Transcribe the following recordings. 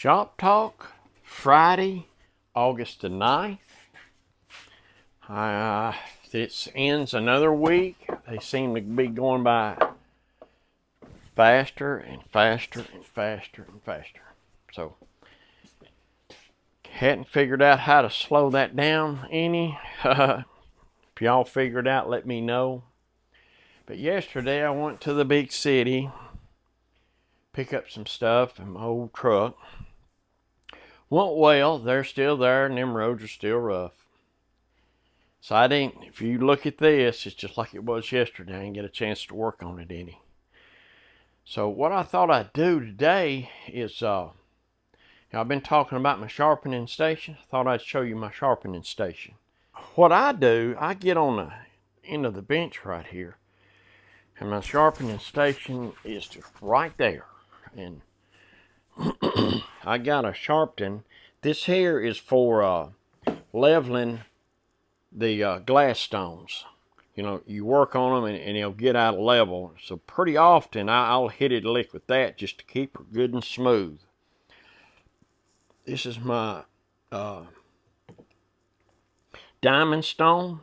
Shop Talk, Friday, August the 9th. This ends another week. They seem to be going by faster and faster and faster and faster. So, hadn't figured out how to slow that down any. If y'all figured out, let me know. But yesterday I went to the big city, pick up some stuff in my old truck. Went well, they're still there and them roads are still rough. So if you look at this, it's just like it was yesterday. I didn't get a chance to work on it any. So what I thought I'd do today is, I've been talking about my sharpening station. I thought I'd show you my sharpening station. What I do, I get on the end of the bench right here, and my sharpening station is just right there. And I got a Sharpen. This here is for leveling the glass stones. You know, you work on them and it'll get out of level. So pretty often I'll hit it a lick with that just to keep her good and smooth. This is my diamond stone.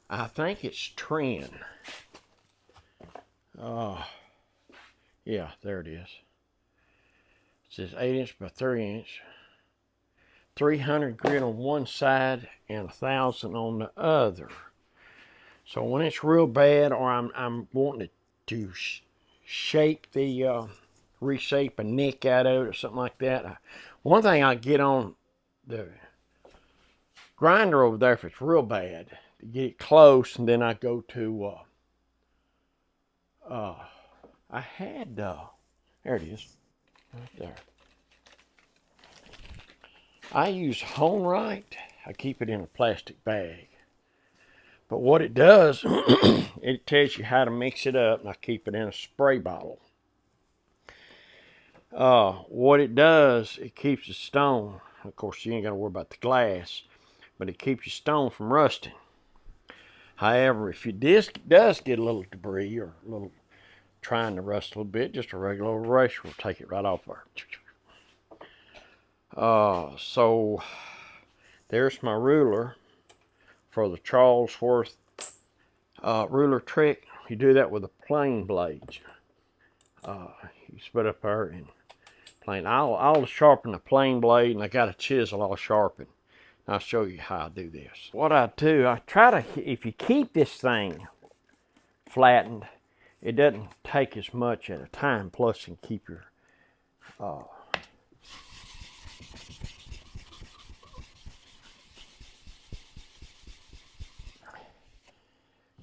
I think it's Trin. Yeah, there it is. It says 8 inch by 3 inch. 300 grit on one side and 1,000 on the other. So when it's real bad, or I'm wanting to shape the reshape a neck out of it or something like that, one thing I get on the grinder over there if it's real bad to get it close, and then I go to I had there it is right there. I use Hone Right. I keep it in a plastic bag. But what it does, it tells you how to mix it up, and I keep it in a spray bottle. What it does, it keeps the stone, of course you ain't got to worry about the glass, but it keeps your stone from rusting. However, if your disc does get a little debris or a little trying to rust a little bit, just a regular eraser will take it right off there. So there's my ruler for the Charlesworth ruler trick. You do that with a plane blade. You split up there and plane. I'll sharpen a plane blade, and I got a chisel I'll sharpen. I'll show you how I do this. What I do, I try to, if you keep this thing flattened, it doesn't take as much at a time, plus you can keep your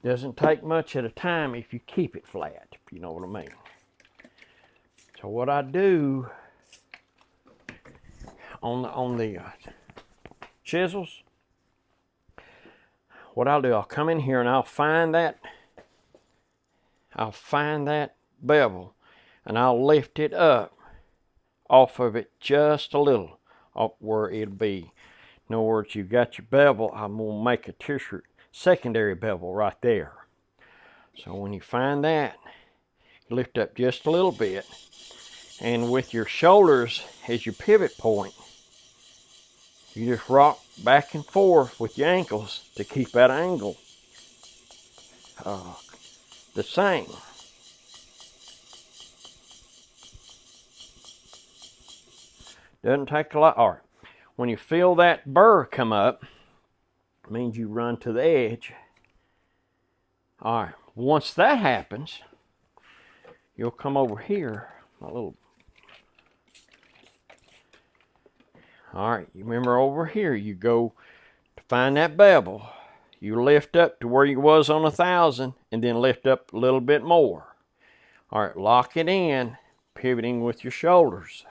doesn't take much at a time if you keep it flat, if you know what I mean. So what I do on the chisels, what I'll do, I'll come in here and I'll find that bevel, and I'll lift it up off of it just a little, up where it'll be. In other words, you've got your bevel, I'm gonna make a secondary bevel right there. So when you find that, you lift up just a little bit, and with your shoulders as your pivot point, you just rock back and forth with your ankles to keep that angle the same. Doesn't take a lot. All right. When you feel that burr come up, it means you run to the edge. All right. Once that happens, you'll come over here, all right, you remember over here, you go to find that bevel. You lift up to where you was on 1,000, and then lift up a little bit more. All right, lock it in, pivoting with your shoulders.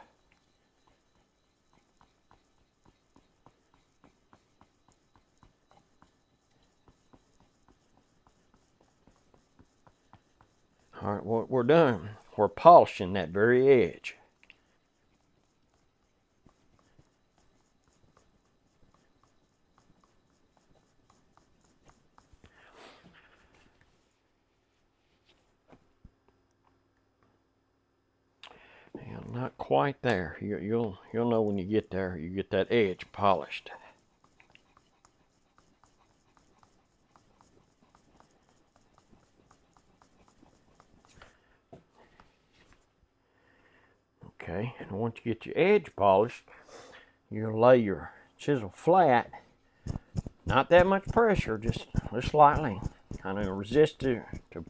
All right, what we're doing, we're polishing that very edge. And not quite there. You'll know when you get there. You get that edge polished. Okay, and once you get your edge polished, you'll lay your chisel flat. Not that much pressure, just lightly. Kind of resist to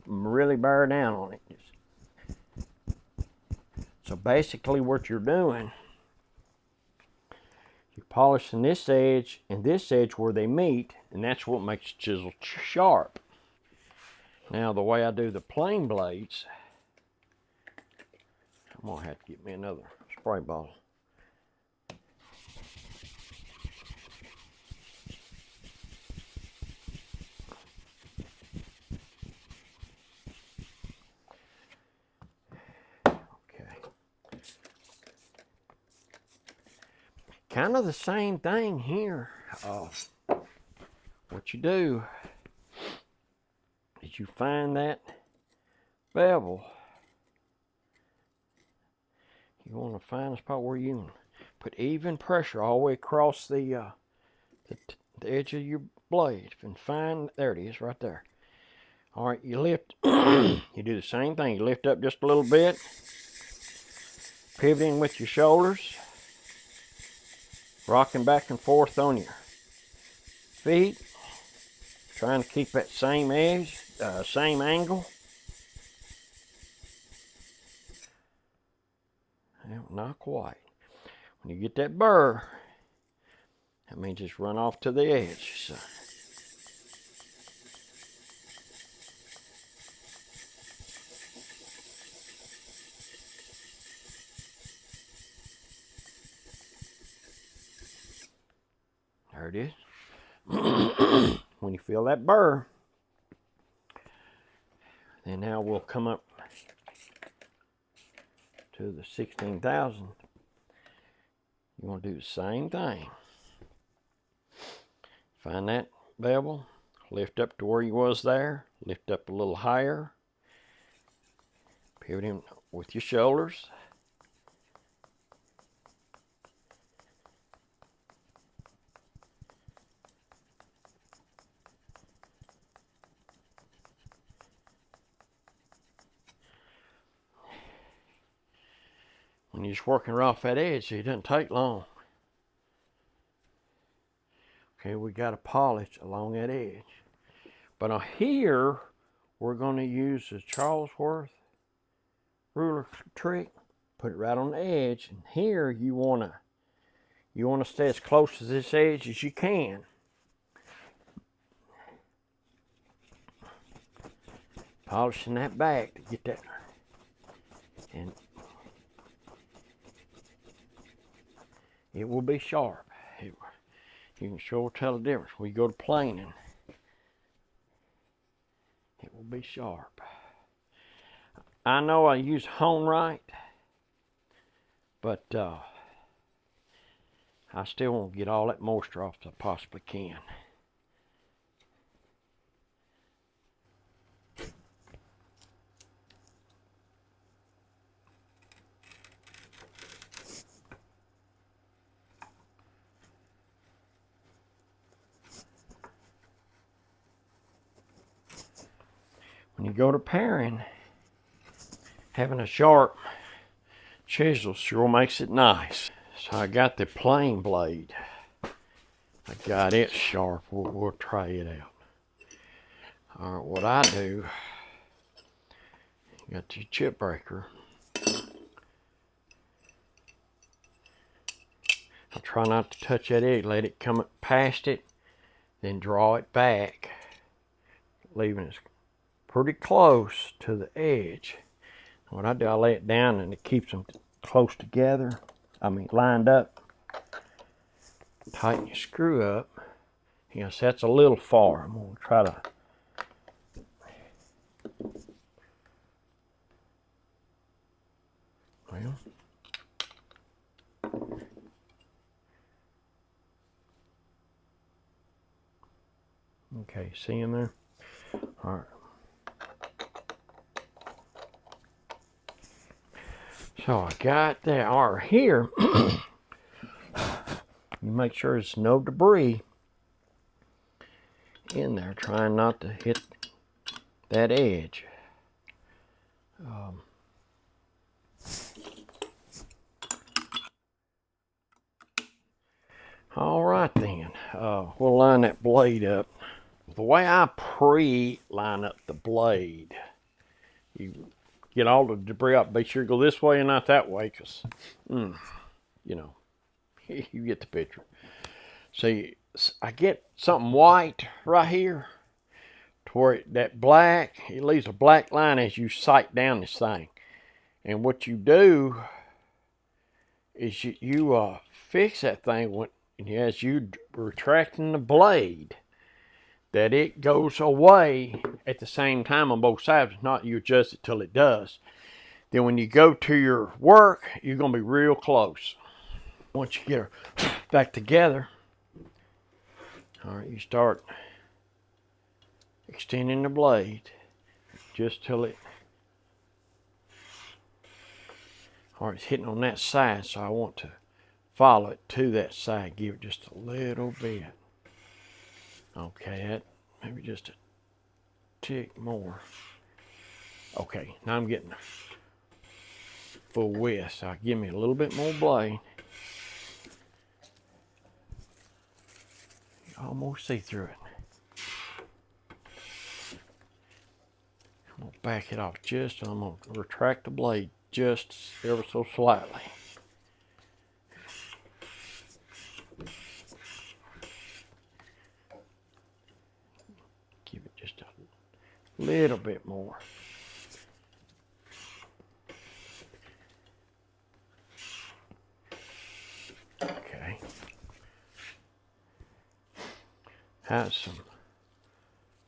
really bear down on it. So basically what you're doing, you're polishing this edge and this edge where they meet, and that's what makes the chisel sharp. Now the way I do the plain blades, I'm gonna have to get me another spray bottle. Kind of the same thing here. What you do is you find that bevel. You want to find a spot where you can put even pressure all the way across the edge of your blade and find, there it is right there. All right, you lift, you do the same thing. You lift up just a little bit, pivoting with your shoulders, rocking back and forth on your feet, trying to keep that same edge, same angle. Well, not quite. When you get that burr, that means just run off to the edge. So. There it is. When you feel that burr, then now we'll come up to the 16,000. You want to do the same thing. Find that bevel, lift up to where you was there, lift up a little higher, pivot in with your shoulders. When you're just working off that edge, it doesn't take long. Okay, we got to polish along that edge. But on here, we're going to use the Charlesworth ruler trick. Put it right on the edge. And here, you want to stay as close to this edge as you can. Polishing that back to get that. And it will be sharp. You can sure tell the difference. When you go to planing, it will be sharp. I know I use hone right, but I still want to get all that moisture off as I possibly can. When you go to paring, having a sharp chisel sure makes it nice. So I got the plain blade. I got it sharp. We'll try it out. All right, what I do, you got the chip breaker. I try not to touch that edge. Let it come up past it, then draw it back, leaving it pretty close to the edge. What I do, I lay it down and it keeps them close together. I mean, lined up. Tighten your screw up. Yes, that's a little far. I'm going to try to. Well. Okay, see him there? All right. So I got that R here. You make sure there's no debris in there, trying not to hit that edge. All right then, we'll line that blade up. The way I pre-line up the blade, you get all the debris up, be sure to go this way and not that way, because, you know, you get the picture. See, I get something white right here, to where that black, it leaves a black line as you sight down this thing. And what you do is you fix that thing when, as you retracting the blade, that it goes away at the same time on both sides. Not you adjust it till it does. Then when you go to your work, you're going to be real close. Once you get her back together, all right, you start extending the blade just till it, all right, it's hitting on that side, so I want to follow it to that side. Give it just a little bit. Okay, that maybe just a tick more. Okay, now I'm getting full width, so give me a little bit more blade. You almost see through it. I'm gonna back it off just, I'm gonna retract the blade just ever so slightly. Give it just a little bit more. Okay. That's some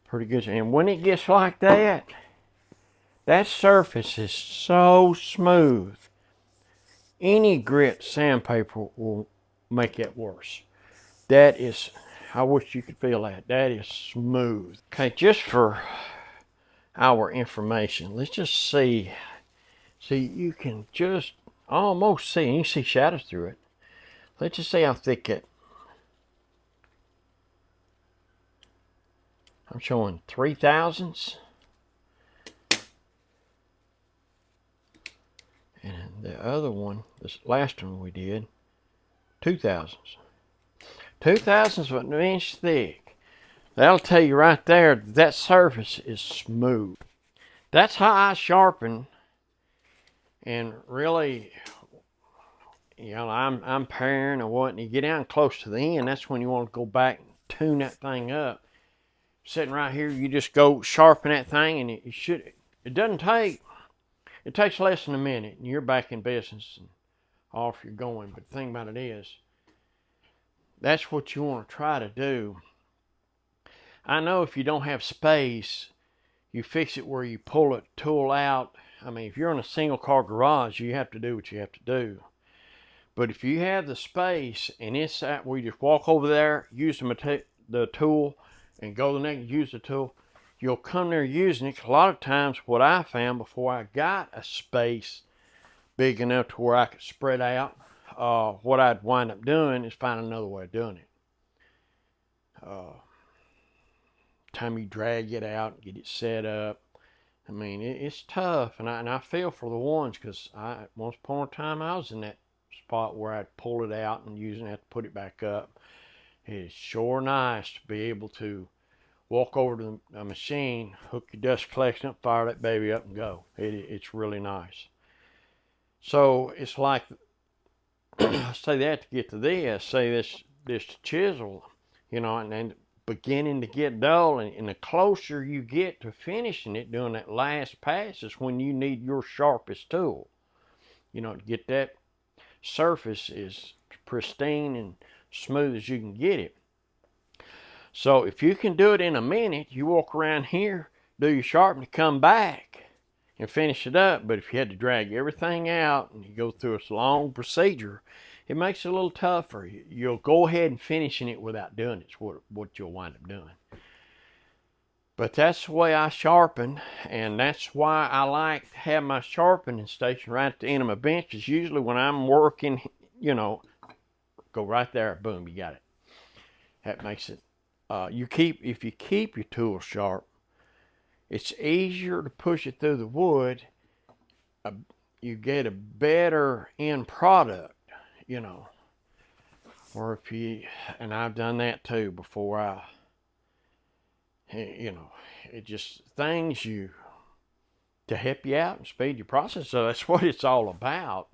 pretty good. And when it gets like that, that surface is so smooth. Any grit sandpaper will make it worse. That is, I wish you could feel that. That is smooth. Okay, just for our information, let's just see. See, you can just almost see, you can see shadows through it. Let's just see how thick it. I'm showing 3/1000. And the other one, this last one we did, 2/1000. 2/1000 of an inch thick. That'll tell you right there that surface is smooth. That's how I sharpen. And really, you know, I'm paring or what, and you get down close to the end, that's when you want to go back and tune that thing up. Sitting right here, you just go sharpen that thing, and it doesn't take, it takes less than a minute, and you're back in business and off you're going. But the thing about it is, that's what you want to try to do. I know if you don't have space, you fix it where you pull a tool out. I mean, if you're in a single car garage, you have to do what you have to do. But if you have the space and it's that where you just walk over there, use the tool, and go the next, use the tool, you'll come there using it. 'Cause a lot of times what I found before I got a space big enough to where I could spread out, what I'd wind up doing is find another way of doing it. Time you drag it out and get it set up, I mean, it's tough, and I feel for the ones, because once upon a time I was in that spot where I'd pull it out and using it to put it back up. It's sure nice to be able to walk over to the machine, hook your dust collection up, fire that baby up, and go. It's really nice. So it's like, I say that to get to this, say this chisel, you know, and beginning to get dull, and the closer you get to finishing it, doing that last pass, is when you need your sharpest tool, you know, to get that surface as pristine and smooth as you can get it. So if you can do it in a minute, you walk around here, do your sharpening, come back and finish it up. But if you had to drag everything out and you go through this long procedure, it makes it a little tougher. You'll go ahead and finishing it without doing it. It's what you'll wind up doing. But that's the way I sharpen, and that's why I like to have my sharpening station right at the end of my bench. Because usually when I'm working, you know, go right there, boom, you got it. That makes it, if you keep your tool sharp, it's easier to push it through the wood. You get a better end product, you know. Or if you, and I've done that too before you know, it just things to help you out and speed your process. So that's what it's all about.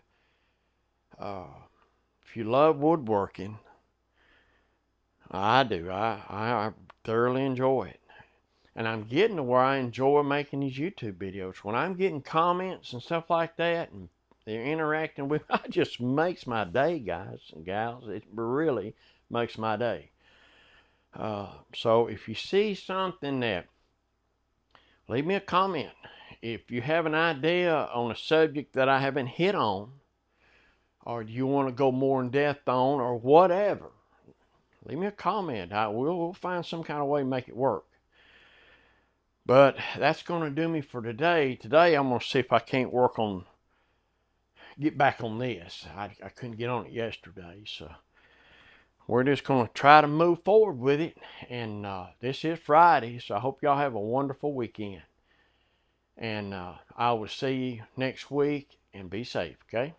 If you love woodworking, I do. I thoroughly enjoy it. And I'm getting to where I enjoy making these YouTube videos. When I'm getting comments and stuff like that, and they're interacting with me, it just makes my day, guys and gals. It really makes my day. So if you see something that, leave me a comment. If you have an idea on a subject that I haven't hit on, or do you want to go more in depth on, or whatever, leave me a comment. We'll find some kind of way to make it work. But that's going to do me for today. Today I'm going to see if I can't get back on this. I couldn't get on it yesterday, so we're just going to try to move forward with it. And this is Friday, so I hope y'all have a wonderful weekend. And I will see you next week, and be safe, okay?